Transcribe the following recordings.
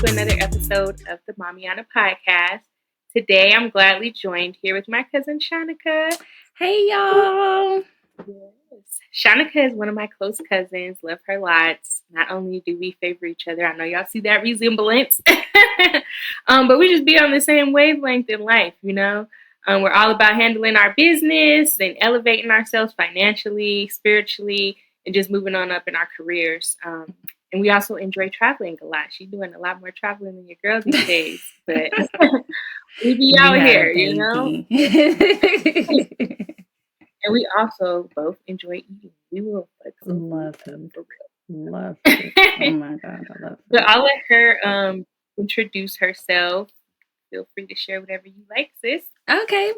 to another episode of the Mommyana podcast. Today, I'm gladly joined here with my cousin Shanaka. Hey, y'all. Yes. Shanaka is one of my close cousins. Love her lots. Not only do we favor each other, I know y'all see that resemblance, but we just be on the same wavelength in life, you know? We're all about handling our business and elevating ourselves financially, spiritually, and just moving on up in our careers. And we also enjoy traveling a lot. She's doing a lot more traveling than your girl these days, but we be out here, you know? And we also both enjoy eating. We will flex some Love food food. for real. Love food. Oh my God, I love So food. I'll let her introduce herself. Feel free to share whatever you like, sis. Okay.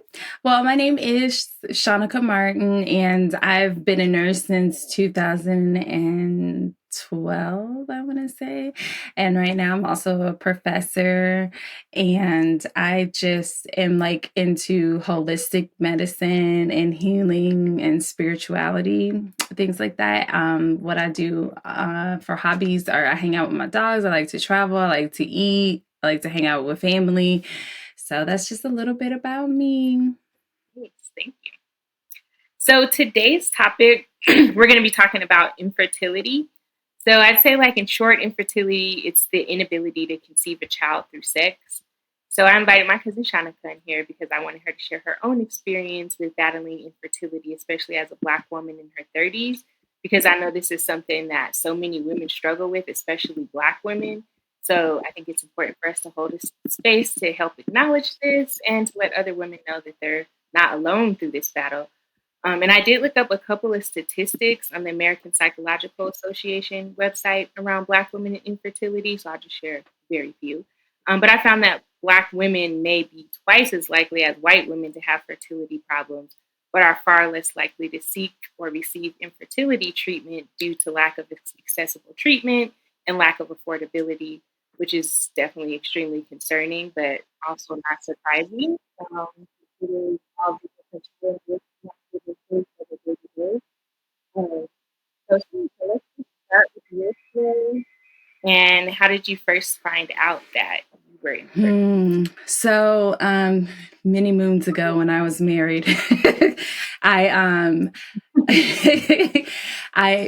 Well, my name is Shanaka Martin, and I've been a nurse since 2012, I want to say. And right now I'm also a professor, and I just am like into holistic medicine and healing and spirituality, things like that. What I do for hobbies are I hang out with my dogs. I like to travel. I like to eat. I like to hang out with family. So that's just a little bit about me. Yes, thank you. So today's topic, we're going to be talking about infertility. So I'd say, like in short, infertility, it's the inability to conceive a child through sex. So I invited my cousin Shanaka in here because I wanted her to share her own experience with battling infertility, especially as a Black woman in her 30s, because I know this is something that so many women struggle with, especially Black women. So I think it's important for us to hold a space to help acknowledge this and to let other women know that they're not alone through this battle. And I did look up a couple of statistics on the American Psychological Association website around Black women and infertility, so I'll just share very few. But I found that Black women may be twice as likely as white women to have fertility problems, but are far less likely to seek or receive infertility treatment due to lack of accessible treatment and lack of affordability, which is definitely extremely concerning, but also not surprising. Considering all the different challenges that we face on a daily basis. So let's just start with your story. And how did you first find out that you were infertile? So many moons ago when I was married, I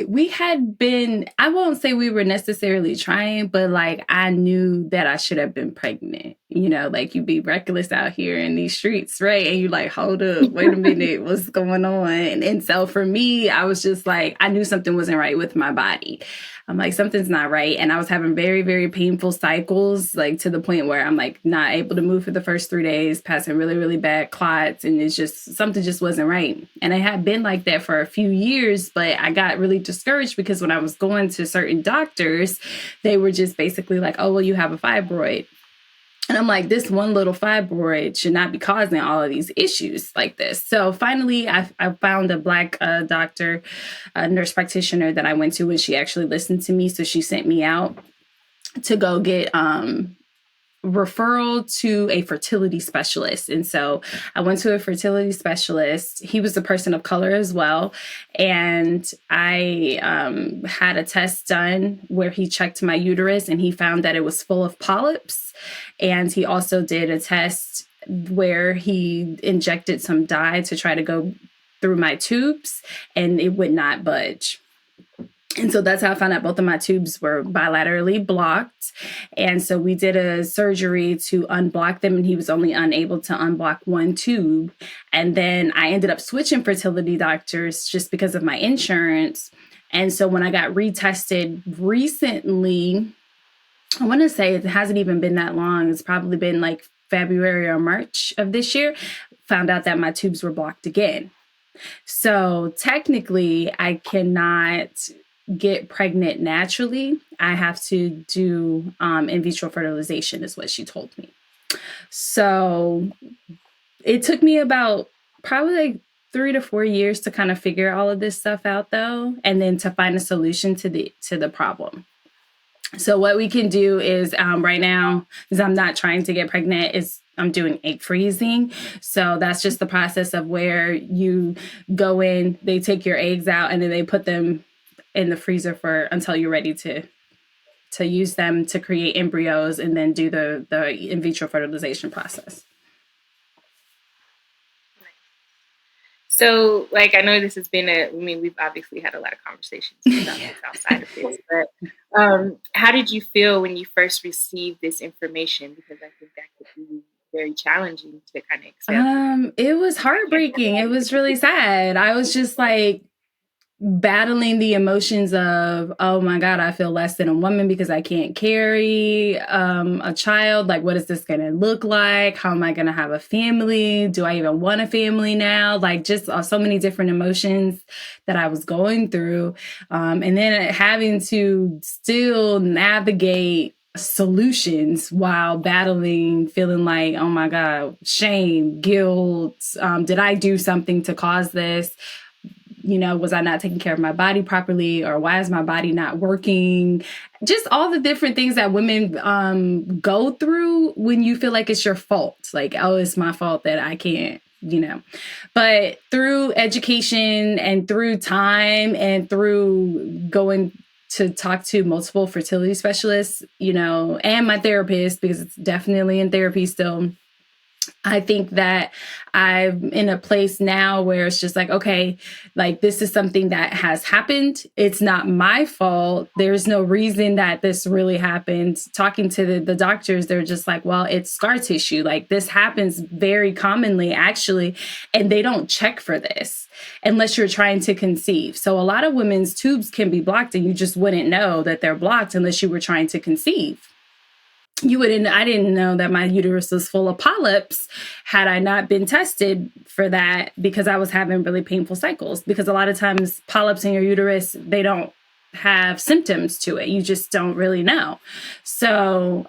we had been, I won't say we were necessarily trying, but like I knew that I should have been pregnant. You know, like you be reckless out here in these streets, right? And you like, hold up, wait a minute, what's going on? And so for me, I was just like, I knew something wasn't right with my body. I'm like, something's not right. And I was having very, very painful cycles, like to the point where I'm like not able to move for the first 3 days, passing really, really bad clots. And it's just, something just wasn't right. And I had been like that for a few years, but I got really discouraged because when I was going to certain doctors, they were just basically like, oh, well, you have a fibroid. And I'm like, this one little fibroid should not be causing all of these issues like this. So finally, I found a Black doctor, a nurse practitioner that I went to, and she actually listened to me. So she sent me out to go get referral to a fertility specialist. And so I went to a fertility specialist. He was a person of color as well. And I had a test done where he checked my uterus and he found that it was full of polyps. And he also did a test where he injected some dye to try to go through my tubes, and it would not budge. And so that's how I found out both of my tubes were bilaterally blocked. And so we did a surgery to unblock them, and he was only unable to unblock one tube. And then I ended up switching fertility doctors just because of my insurance. And so when I got retested recently, I want to say it hasn't even been that long. It's probably been like February or March of this year, found out that my tubes were blocked again. So technically, I cannot get pregnant naturally. I have to do in vitro fertilization is what she told me. So it took me about probably like 3 to 4 years to kind of figure all of this stuff out though, and then to find a solution to the problem. So what we can do is right now, because I'm not trying to get pregnant, is I'm doing egg freezing. So that's just the process of where you go in, they take your eggs out, and then they put them in the freezer for until you're ready to to use them to create embryos and then do the in vitro fertilization process. So, like, I know this has been we've obviously had a lot of conversations about this outside of this, but how did you feel when you first received this information? Because I think that could be very challenging to kind of accept. It was heartbreaking. It was really sad. I was just like, battling the emotions of, oh my God, I feel less than a woman because I can't carry a child. Like, what is this going to look like? How am I going to have a family? Do I even want a family now? Like, just so many different emotions that I was going through. And then having to still navigate solutions while battling, feeling like, oh my God, shame, guilt. Did I do something to cause this? Was I not taking care of my body properly, or why is my body not working? Just all the different things that women go through when you feel like it's your fault. Like, oh, it's my fault that I can't, But through education and through time and through going to talk to multiple fertility specialists, and my therapist, because it's definitely in therapy still, I think that I'm in a place now where it's just like, okay, like, this is something that has happened. It's not my fault. There's no reason that this really happened. Talking to the doctors, they're just like, well, it's scar tissue. Like, this happens very commonly, actually, and they don't check for this unless you're trying to conceive. So a lot of women's tubes can be blocked, and you just wouldn't know that they're blocked unless you were trying to conceive. I didn't know that my uterus was full of polyps had I not been tested for that, because I was having really painful cycles. Because a lot of times polyps in your uterus, they don't have symptoms to it. You just don't really know. So,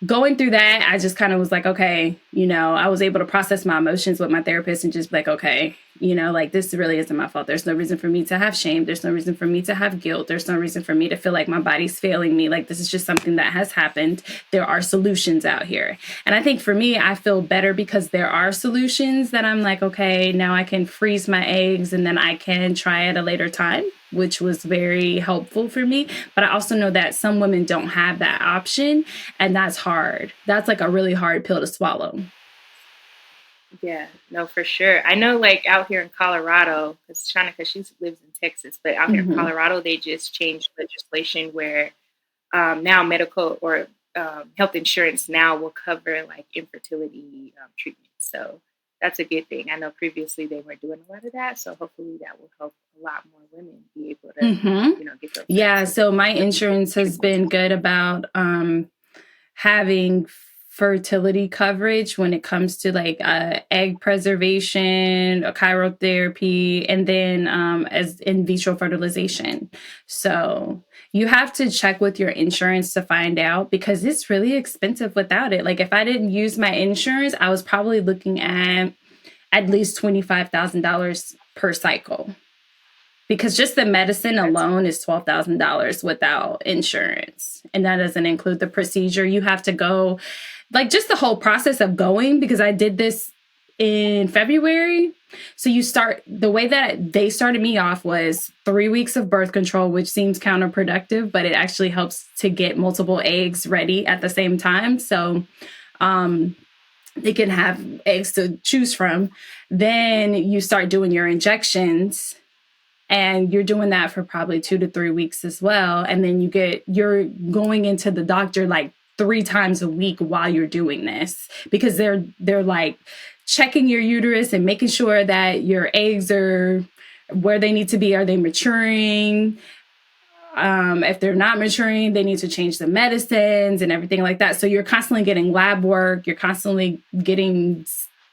going through that, I just kind of was like, okay, I was able to process my emotions with my therapist and just be like, okay, like, this really isn't my fault. There's no reason for me to have shame. There's no reason for me to have guilt. There's no reason for me to feel like my body's failing me. Like, this is just something that has happened. There are solutions out here. And I think for me, I feel better because there are solutions that I'm like, okay, now I can freeze my eggs and then I can try at a later time, which was very helpful for me. But I also know that some women don't have that option, and that's hard. That's like a really hard pill to swallow. Yeah, no, for sure. I know, like, out here in Colorado, because Shanaka, she lives in Texas, but out here in Colorado, they just changed legislation where now medical or health insurance now will cover, like, infertility treatment. So that's a good thing. I know previously they weren't doing a lot of that, so hopefully that will help a lot more women be able to, get those. Yeah, so my insurance has been good about having fertility coverage when it comes to, like, egg preservation, chirotherapy, and then as in vitro fertilization. So you have to check with your insurance to find out, because it's really expensive without it. Like, if I didn't use my insurance, I was probably looking at least $25,000 per cycle. Because just the medicine alone is $12,000 without insurance. And that doesn't include the procedure. You have to go, like, just the whole process of going, because I did this in February. So the way that they started me off was 3 weeks of birth control, which seems counterproductive, but it actually helps to get multiple eggs ready at the same time. So, they can have eggs to choose from. Then you start doing your injections, and you're doing that for probably 2 to 3 weeks as well. And then you're going into the doctor like 3 times a week while you're doing this, because they're like checking your uterus and making sure that your eggs are where they need to be. Are they maturing? If they're not maturing, they need to change the medicines and everything like that. So you're constantly getting lab work. You're constantly getting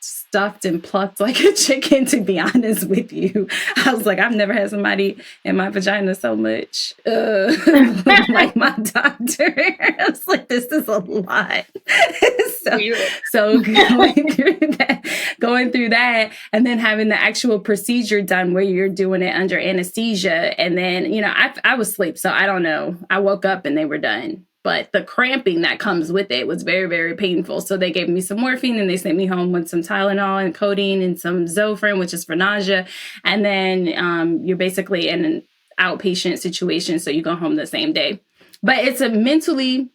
stuffed and plucked like a chicken, to be honest with you. I was like, I've never had somebody in my vagina so much. Like my doctor. I was like, this is a lot. so going through that, and then having the actual procedure done where you're doing it under anesthesia. And then, I was asleep, so I don't know. I woke up and they were done. But the cramping that comes with it was very, very painful. So they gave me some morphine, and they sent me home with some Tylenol and codeine and some Zofran, which is for nausea. And then you're basically in an outpatient situation, so you go home the same day. But it's a mentally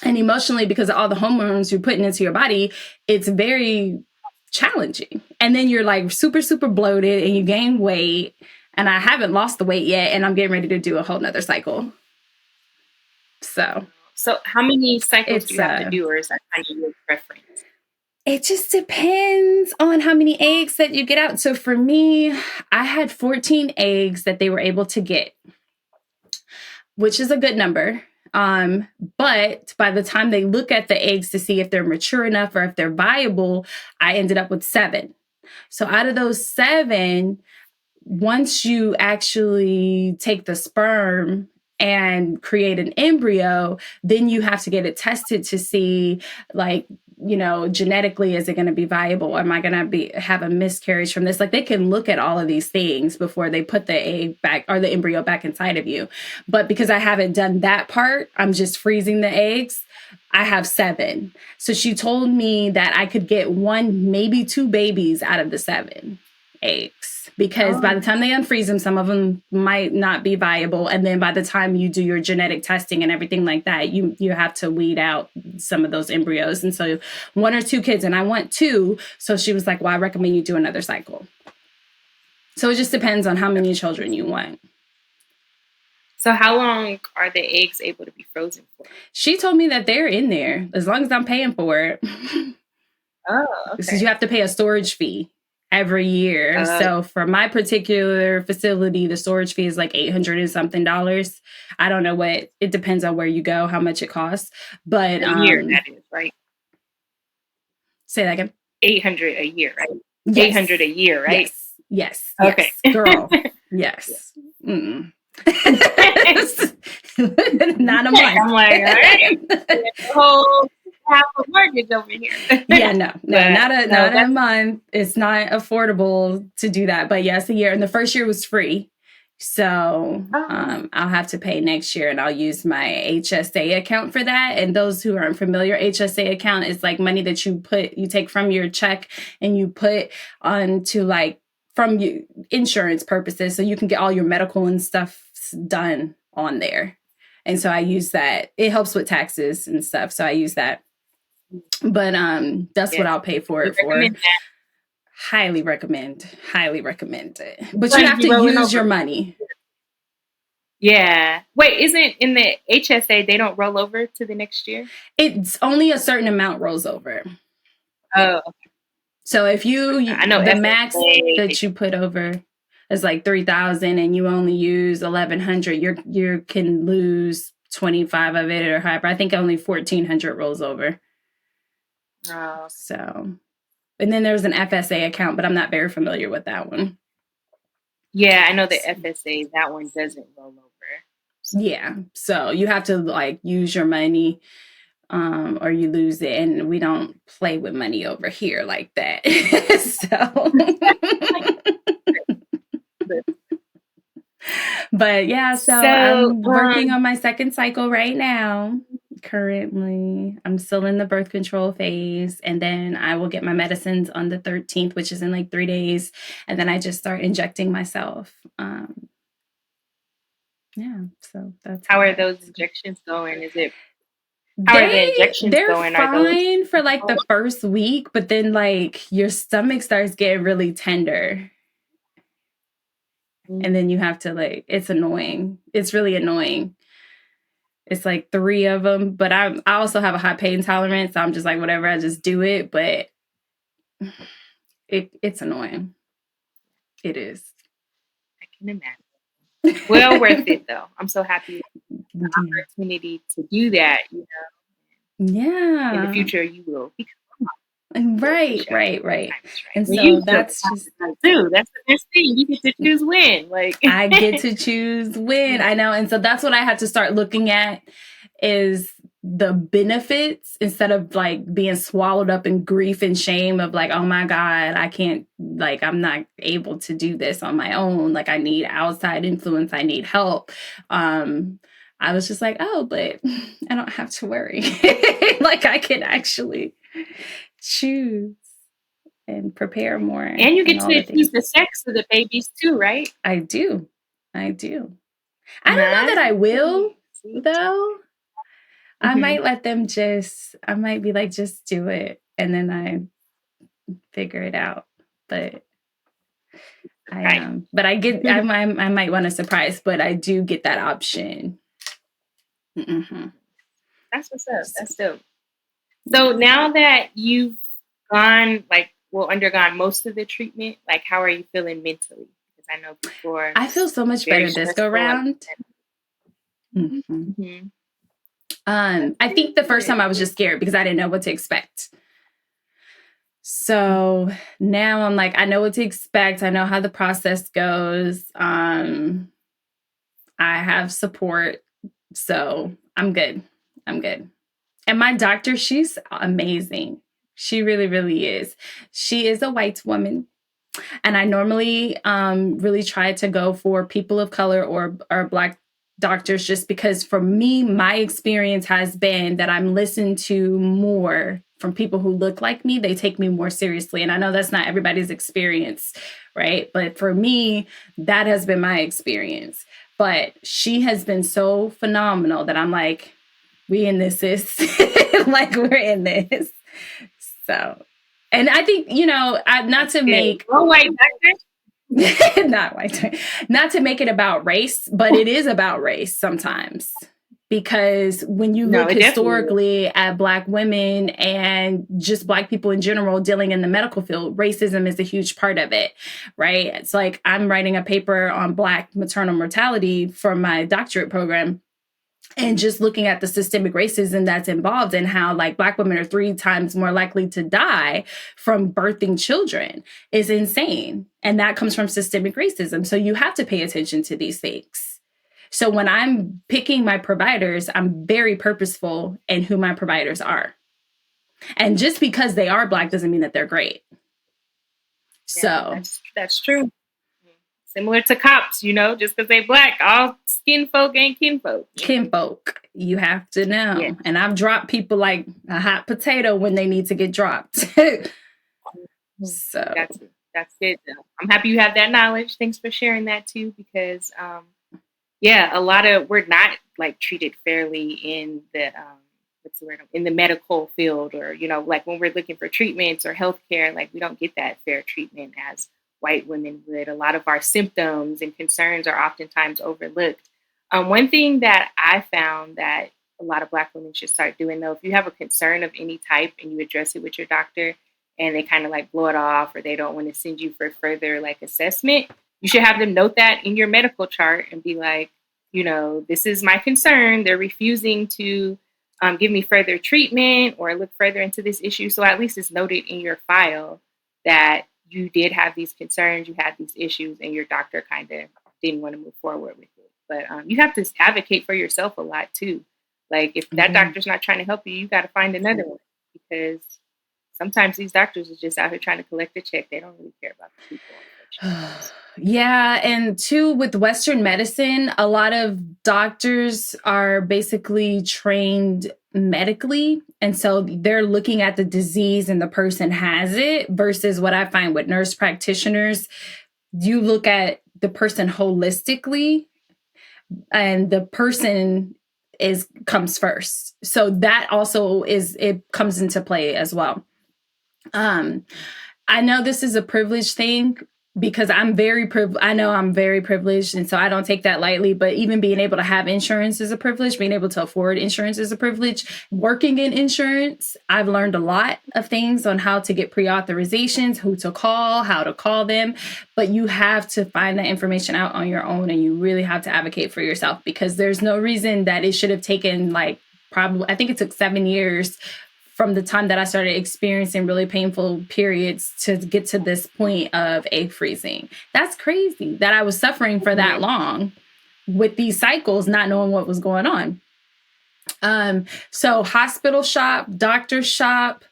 and emotionally, because of all the hormones you're putting into your body, it's very challenging. And then you're like super, super bloated and you gain weight. And I haven't lost the weight yet. And I'm getting ready to do a whole nother cycle. So how many cycles do it's you have to do, or is that kind of your preference? It just depends on how many eggs that you get out. So for me, I had 14 eggs that they were able to get, which is a good number. But by the time they look at the eggs to see if they're mature enough or if they're viable, I ended up with 7. So out of those 7, once you actually take the sperm and create an embryo, then you have to get it tested to see, like, genetically, is it going to be viable? Am I going to have a miscarriage from this? Like, they can look at all of these things before they put the egg back or the embryo back inside of you. But because I haven't done that part, I'm just freezing the eggs. I have 7. So she told me that I could get 1, maybe 2 babies out of the 7 eggs, because by the time they unfreeze them, some of them might not be viable. And then by the time you do your genetic testing and everything like that, you have to weed out some of those embryos. And so 1 or 2 kids, and I want 2. So she was like, well, I recommend you do another cycle. So it just depends on how many children you want. So how long are the eggs able to be frozen for? She told me that they're in there as long as I'm paying for it. Oh, okay. Because you have to pay a storage fee every year. So for my particular facility, the storage fee is like $800 and something. I don't know what, it depends on where you go, how much it costs. But a year, that is, right? Say that again. 800 a year, right? Yes. 800 a year, right? Yes. Okay. Yes, girl. Yes. Not a month. I'm like, all right. The whole half a mortgage over here. Yeah, no, not a month. It's not affordable to do that. But yes, a year. And the first year was free. So I'll have to pay next year, and I'll use my HSA account for that. And those who aren't familiar, HSA account is like money that you take from your check and you put onto like from you insurance purposes. So you can get all your medical and stuff done on there. And so I use that. It helps with taxes and stuff. So I use that. But that's what I'll pay for it for. Highly recommend it. But you have to use your money. Yeah. Wait, isn't in the HSA they don't roll over to the next year? It's only a certain amount rolls over. Oh. So if I know the max that you put over is like 3,000 and you only use 1,100, you can lose 25 of it or however. I think only 1,400 rolls over. Oh. So, and then there's an FSA account, but I'm not very familiar with that one. Yeah, I know the FSA, that one doesn't roll over. So. Yeah, so you have to like use your money or you lose it, and we don't play with money over here like that. So, but yeah, so I'm working on my second cycle right now. Currently, I'm still in the birth control phase, and then I will get my medicines on the 13th, which is in like 3 days, and then I just start injecting myself. Yeah, so that's how are those injections going? How are the injections going? They're fine for like the first week, but then like your stomach starts getting really tender. And then you have to like, it's annoying. It's really annoying. It's like 3 of them, but I also have a high pain tolerance. So I'm just like, whatever, I just do it. But it's annoying. It is. I can imagine. Well worth it though. I'm so happy with the opportunity to do that, you know. Yeah. In the future you will become. Right. And so that's just that's the best thing. You get to choose when. Like I get to choose when. I know. And so that's what I had to start looking at is the benefits instead of like being swallowed up in grief and shame of like, oh my God, I can't, like, I'm not able to do this on my own. Like I need outside influence. I need help. I was just like, oh, but I don't have to worry. Like I can actually choose and prepare more. And you get to choose the sex of the babies too, right? I do. I don't know that I will, See? though. I Hmm. might let them I might be like, just do it. And then I figure it out. But Right. I might want a surprise, but I do get that option. Mm-hmm. That's what's up. So, That's dope. So yeah. now that you've undergone most of the treatment, like how are you feeling mentally? Because I know before I feel so much very better this go stressful. round. Mm-hmm. Mm-hmm. I think the first Good. time I was just scared because I didn't know what to expect. So now I'm like, I know what to expect. I know how the process goes. I have support. So I'm good. I'm good. And my doctor, she's amazing. She really, really is. She is a white woman. And I normally really try to go for people of color or Black doctors, just because for me, my experience has been that I'm listened to more from people who look like me. They take me more seriously. And I know that's not everybody's experience, right? But for me, that has been my experience. But she has been so phenomenal that I'm like, we in this, sis. Like, we're in this. So, and I think, not That's to good. make Oh, white doctor. not white, not to make it about race, but it is about race sometimes. Because when you No, look it definitely is. historically at Black women and just Black people in general dealing in the medical field, racism is a huge part of it, right? It's like I'm writing a paper on Black maternal mortality for my doctorate program. And just looking at the systemic racism that's involved and how like Black women are 3 times more likely to die from birthing children is insane. And that comes from systemic racism. So you have to pay attention to these things. So when I'm picking my providers, I'm very purposeful in who my providers are. And just because they are Black doesn't mean that they're great. Yeah, So that's true. Similar to cops, just because they Black, all skin folk ain't kinfolk. kinfolk, you have to Yeah. know. And I've dropped people like a hot potato when they need to get dropped. So That's it. Though. I'm happy you have that knowledge. Thanks for sharing that too, because yeah, we're not like treated fairly in the what's the word, in the medical field, or like when we're looking for treatments or healthcare, like we don't get that fair treatment as white women would. A lot of our symptoms and concerns are oftentimes overlooked. One thing that I found that a lot of Black women should start doing, though, if you have a concern of any type and you address it with your doctor and they kind of like blow it off or they don't want to send you for further like assessment, you should have them note that in your medical chart and be like, this is my concern. They're refusing to give me further treatment or look further into this issue. So at least it's noted in your file that you did have these concerns, you had these issues, and your doctor kind of didn't want to move forward with it. But you have to advocate for yourself a lot too. Like if that doctor's not trying to help you, you got to find another one, because sometimes these doctors are just out here trying to collect a check. They don't really care about the people. Yeah. And too, with Western medicine, a lot of doctors are basically trained medically. And so they're looking at the disease and the person has it, versus what I find with nurse practitioners, you look at the person holistically and the person comes first. So that also it comes into play as well. I know this is a privileged thing because I know I'm very privileged, and so I don't take that lightly. But even being able to have insurance is a privilege. Being able to afford insurance is a privilege. Working in insurance, I've learned a lot of things on how to get pre-authorizations, who to call, how to call them. But you have to find that information out on your own, and you really have to advocate for yourself, because there's no reason that it should have taken I think it took 7 years from the time that I started experiencing really painful periods to get to this point of egg freezing. That's crazy that I was suffering for that long with these cycles, not knowing what was going on. So hospital shop, doctor shop,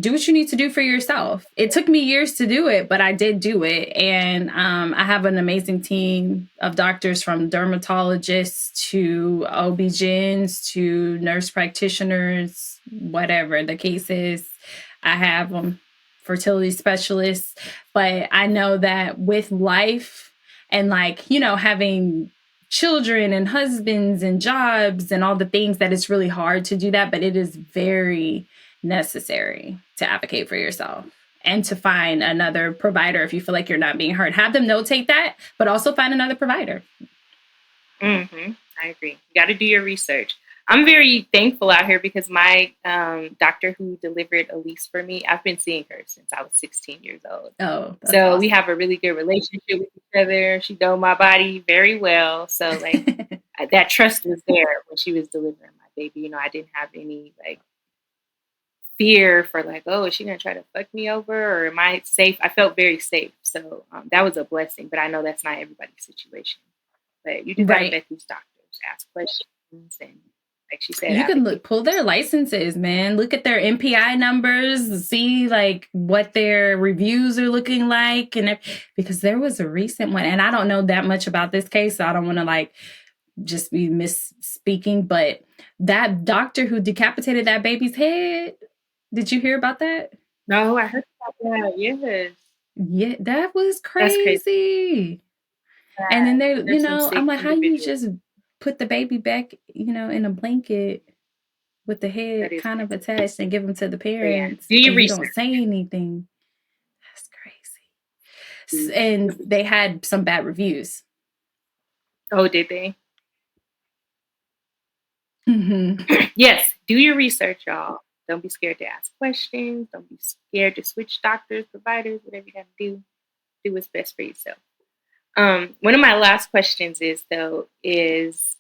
do what you need to do for yourself. It took me years to do it, but I did do it. And I have an amazing team of doctors, from dermatologists to OB-GYNs to nurse practitioners, whatever the case is. I have them, fertility specialists. But I know that with life and having children and husbands and jobs and all the things that it's really hard to do that, but it is very necessary to advocate for yourself and to find another provider if you feel like you're not being heard. Have them notate that, but also find another provider. Mm-hmm. I agree. You got to do your research. I'm very thankful out here because my doctor who delivered Elise for me, I've been seeing her since I was 16 years old. Oh, that's so awesome. we have a really good relationship with each other. She knows my body very well. So like that trust was there when she was delivering my baby. You know, I didn't have any like fear for like, oh, is she going to try to fuck me over or am I safe? I felt very safe. So that was a blessing, but I know that's not everybody's situation. But you do got to vet these doctors, ask questions, and like she said, you can pull their licenses, man. Look at their MPI numbers, see like what their reviews are looking like, and because there was a recent one, and I don't know that much about this case, so I don't want to like just be misspeaking, but that doctor who decapitated that baby's head, did you hear about that? No, I heard about that. Yes. Yeah, that was crazy. And then they, you know, I'm like, how you just put the baby back, you know, in a blanket with the head kind of attached and give them to the parents, yeah. and you don't say anything. That's crazy. And they had some bad reviews. Oh, did they? Mm-hmm. Yes, do your research, y'all. Don't be scared to ask questions. Don't be scared to switch doctors, providers, whatever you got to do. Do what's best for yourself. One of my last questions is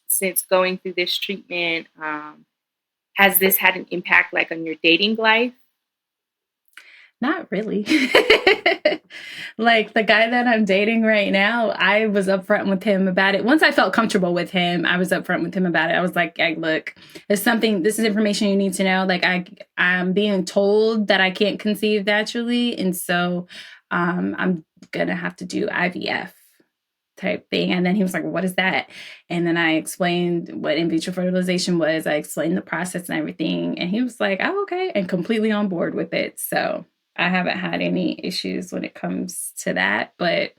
since going through this treatment, has this had an impact like on your dating life? Not really. Like the guy that I'm dating right now, I was upfront with him about it. Once I felt comfortable with him, I was upfront with him about it. I was like, hey, look, this is information you need to know. Like I'm being told that I can't conceive naturally. And so I'm going to have to do IVF type thing. And then he was like, what is that? And then I explained what in vitro fertilization was. I explained the process and everything. And he was like, oh, okay. And completely on board with it. So I haven't had any issues when it comes to that, but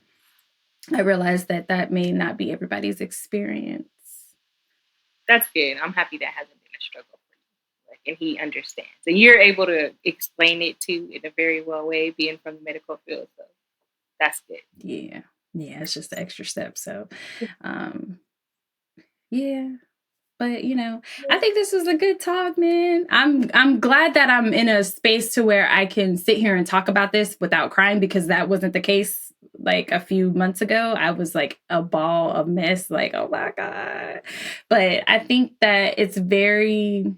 I realized that may not be everybody's experience. That's good. I'm happy that hasn't been a struggle for you. Like, and he understands. And you're able to explain it too in a very well way, being from the medical field. So that's good. Yeah. Yeah, it's just the extra step. So yeah. But you know, I think this was a good talk, man. I'm glad that I'm in a space to where I can sit here and talk about this without crying, because that wasn't the case like a few months ago. I was like a ball of mess, like, oh my God. But I think that it's very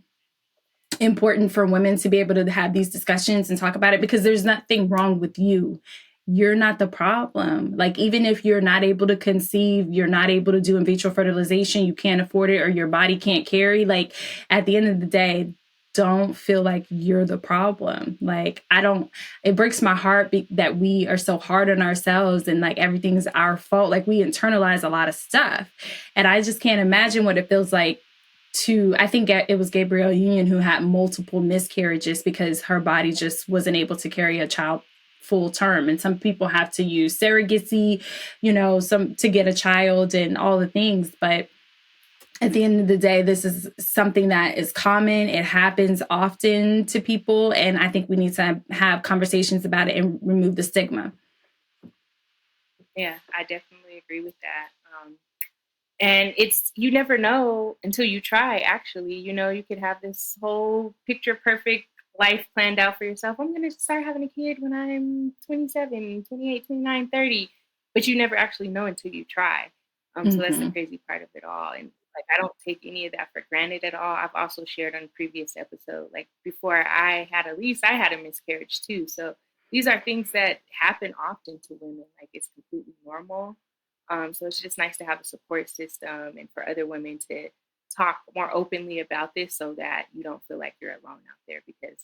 important for women to be able to have these discussions and talk about it, because there's nothing wrong with you. You're not the problem. Like, even if you're not able to conceive, you're not able to do in vitro fertilization, you can't afford it, or your body can't carry, like, at the end of the day, don't feel like you're the problem. Like, it breaks my heart that we are so hard on ourselves and like everything's our fault. Like, we internalize a lot of stuff. And I just can't imagine what it feels like I think it was Gabrielle Union who had multiple miscarriages because her body just wasn't able to carry a child full term. And some people have to use surrogacy, you know, to get a child and all the things. But at the end of the day, this is something that is common. It happens often to people. And I think we need to have conversations about it and remove the stigma. Yeah, I definitely agree with that. And you never know until you try, actually. You know, you could have this whole picture perfect life planned out for yourself. I'm going to start having a kid when I'm 27, 28, 29, 30. But you never actually know until you try. So that's the crazy part of it all. And like, I don't take any of that for granted at all. I've also shared on a previous episode, like before I had Elise, I had a miscarriage too. So these are things that happen often to women. Like, it's completely normal. So it's just nice to have a support system and for other women to talk more openly about this so that you don't feel like you're alone out there, because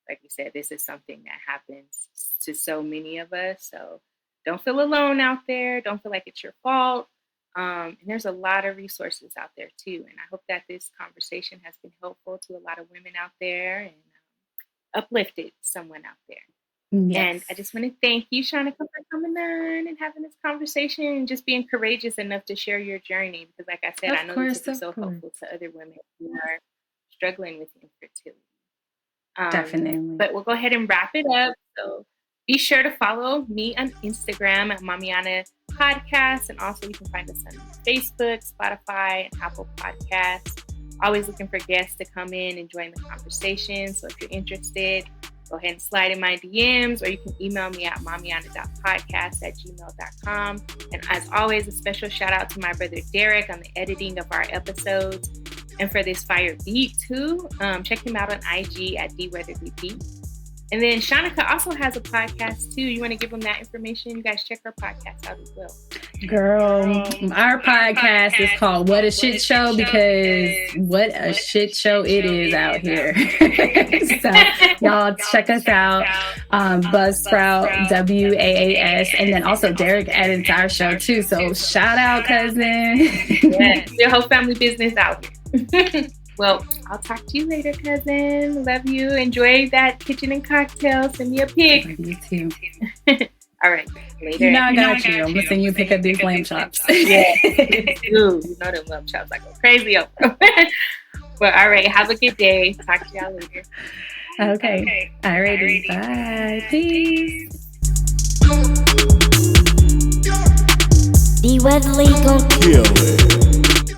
like you said, this is something that happens to so many of us. So don't feel alone out there. Don't feel like it's your fault. And there's a lot of resources out there too. And I hope that this conversation has been helpful to a lot of women out there and uplifted someone out there. Yes. And I just want to thank you, Shanaka, for coming on and having this conversation and just being courageous enough to share your journey. Because like I said, I know this will be so helpful to other women who are struggling with infertility. Definitely. But we'll go ahead and wrap it up. So be sure to follow me on Instagram at Mommyana Podcast. And also you can find us on Facebook, Spotify, and Apple Podcasts. Always looking for guests to come in and join the conversation. So if you're interested, go ahead and slide in my DMs, or you can email me at mommyana.podcast@gmail.com. And as always, a special shout out to my brother Derek on the editing of our episodes. And for this fire beat too, check him out on IG at DWeatherBP. And then Shanaka also has a podcast too. You want to give them that information? You guys check her podcast out as well. Girl, our podcast is called What a Shit Show, because what a shit show it is out here. So y'all check us out. Buzzsprout, WAAS, and then also Derek edits our show too. So shout out, cousin. Yes, your whole family business out here. Well, I'll talk to you later, cousin. Love you. Enjoy that kitchen and cocktail. Send me a pic. Love you too. All right. Later. You know I got you. I'm going to send you pick up these lamb chops. Yeah. You know them lamb chops. I go crazy over them. Well, all right. Have a good day. Talk to y'all later. Okay. Alrighty. Bye. Peace. D Weatherly gon' kill it.